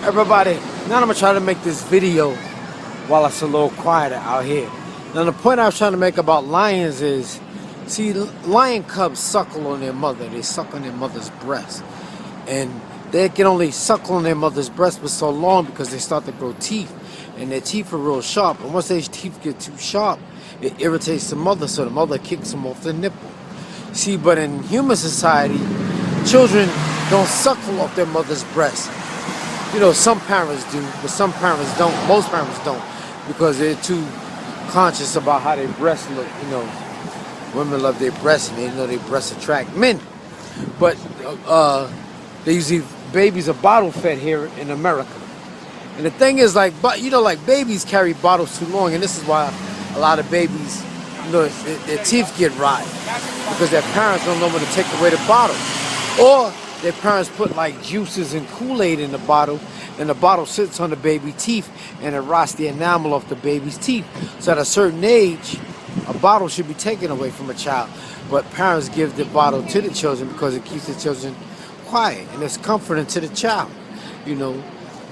Everybody, now I'm gonna try to make this video while it's a little quieter out here. Now the point I was trying to make about lions is, see, lion cubs suckle on their mother. They suck on their mother's breast. And they can only suckle on their mother's breast for so long because they start to grow teeth. And their teeth are real sharp. And once their teeth get too sharp, it irritates the mother, so the mother kicks them off the nipple. See, but in human society, children don't suckle off their mother's breast. You know, some parents do, but some parents don't. Most parents don't, because they're too conscious about how their breasts look. You know, women love their breasts, and they know their breasts attract men. But they usually, babies are bottle fed here in America. And the thing is, like, but you know, like babies carry bottles too long, and this is why a lot of babies, you know, their teeth get rotted because their parents don't know when to take away the bottle, or their parents put like juices and Kool-Aid in the bottle, and the bottle sits on the baby teeth and it rots the enamel off the baby's teeth. So at a certain age, a bottle should be taken away from a child, but parents give the bottle to the children because it keeps the children quiet and it's comforting to the child, you know.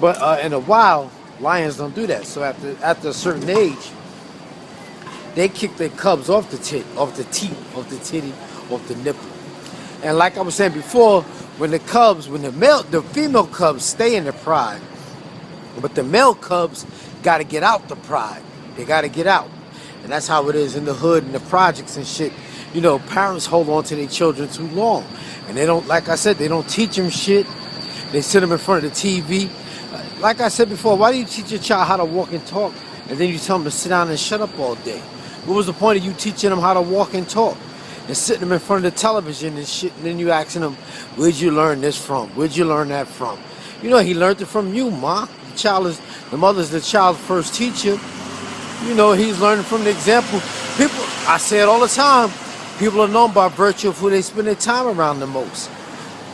But in the wild, lions don't do that. So after a certain age, they kick their cubs off the titty, off the nipple. And like I was saying before, when the female cubs stay in the pride, but the male cubs got to get out the pride. They got to get out. And that's how it is in the hood and the projects and shit. You know, parents hold on to their children too long. And they don't, like I said, they don't teach them shit. They sit them in front of the TV. Like I said before, why do you teach your child how to walk and talk, and then you tell them to sit down and shut up all day? What was the point of you teaching them how to walk and talk and sitting them in front of the television and shit, and then you asking them, where'd you learn this from? Where'd you learn that from? You know, he learned it from you, ma. The mother's the child's first teacher. You know, he's learning from the example. People, I say it all the time, people are known by virtue of who they spend their time around the most.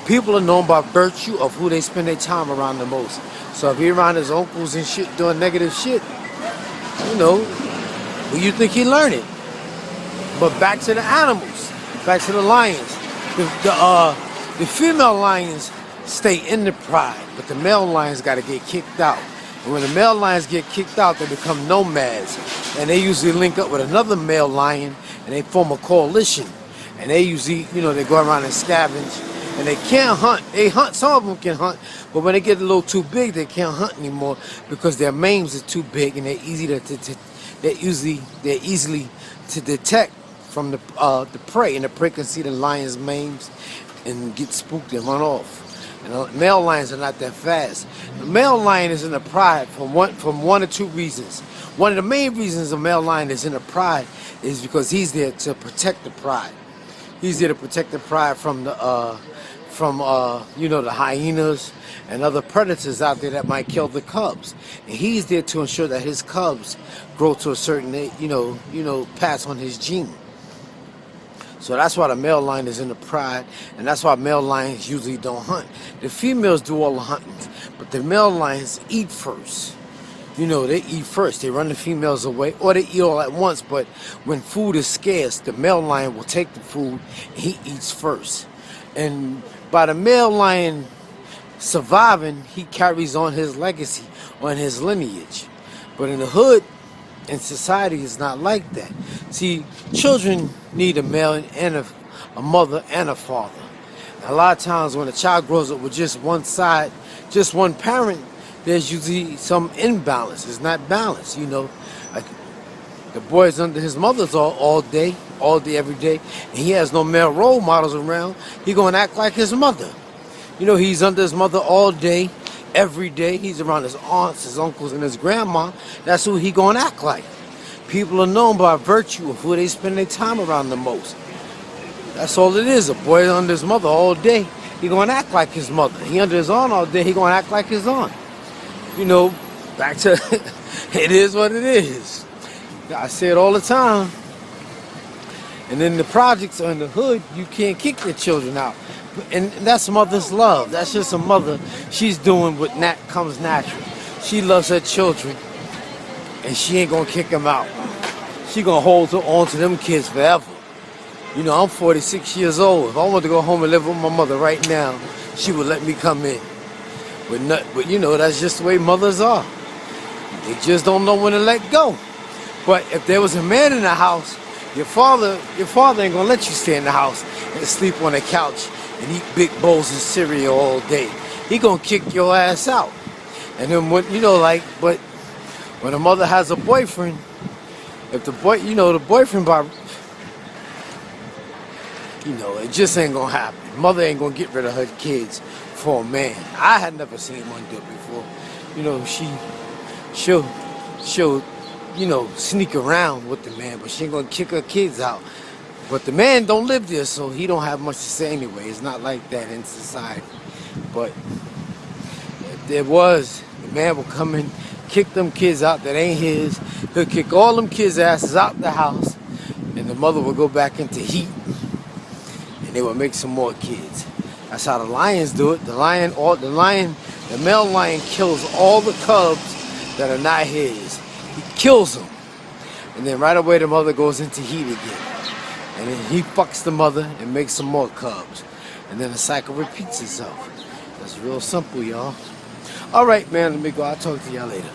People are known by virtue of who they spend their time around the most. So if he's around his uncles and shit doing negative shit, you know, where you think he learned it? But back to the animals, back to the lions. The female lions stay in the pride, but the male lions got to get kicked out. And when the male lions get kicked out, they become nomads. And they usually link up with another male lion, and they form a coalition. And they usually, you know, they go around and scavenge. And they can't hunt. They hunt. Some of them can hunt, but when they get a little too big, they can't hunt anymore because their manes are too big and they're easily to detect from the prey, and the prey can see the lion's manes and get spooked and run off. And the male lions are not that fast. The male lion is in the pride from one or two reasons. One of the main reasons a male lion is in the pride is because he's there to protect the pride. He's there to protect the pride from the you know, the hyenas and other predators out there that might kill the cubs. And he's there to ensure that his cubs grow to a certain age, you know, pass on his gene. So that's why the male lion is in the pride, and that's why male lions usually don't hunt. The females do all the hunting, but the male lions eat first. You know, they eat first. They run the females away, or they eat all at once. But when food is scarce, the male lion will take the food, and he eats first. And by the male lion surviving, he carries on his legacy, on his lineage. But in the hood, in society, it's not like that. See, children need a male and a mother and a father. And a lot of times when a child grows up with just one side, just one parent, there's usually some imbalance. It's not balanced, you know. Like the boy's under his mother's all day, every day, and he has no male role models around. He gonna act like his mother. You know, he's under his mother all day, every day. He's around his aunts, his uncles, and his grandma. That's who he gonna act like. People are known by virtue of who they spend their time around the most. That's all it is. A boy under his mother all day, he gonna act like his mother. He under his aunt all day, he gonna act like his aunt. You know, back to it is what it is. I say it all the time. And in the projects or in the hood, you can't kick your children out. And that's mother's love. That's just a mother. She's doing what comes natural. She loves her children, and she ain't gonna kick them out. She gonna hold on to them kids forever. You know, I'm 46 years old. If I wanted to go home and live with my mother right now, she would let me come in. But you know, that's just the way mothers are. They just don't know when to let go. But if there was a man in the house, your father ain't gonna let you stay in the house and sleep on the couch and eat big bowls of cereal all day. He gonna kick your ass out. And then when but when a mother has a boyfriend, if the boyfriend it just ain't gonna happen. Mother ain't gonna get rid of her kids for a man. I had never seen one do it before. She'll sneak around with the man, but she ain't gonna kick her kids out. But the man don't live there, so he don't have much to say anyway. It's not like that in society. But if there was, the man will come in, kick them kids out that ain't his. He'll kick all them kids' asses out the house, and the mother will go back into heat, and they will make some more kids. That's how the lions do it. The male lion kills all the cubs that are not his. He kills them, and then right away the mother goes into heat again. And then he fucks the mother and makes some more cubs. And then the cycle repeats itself. That's real simple, y'all. All right, man, let me go. I'll talk to y'all later.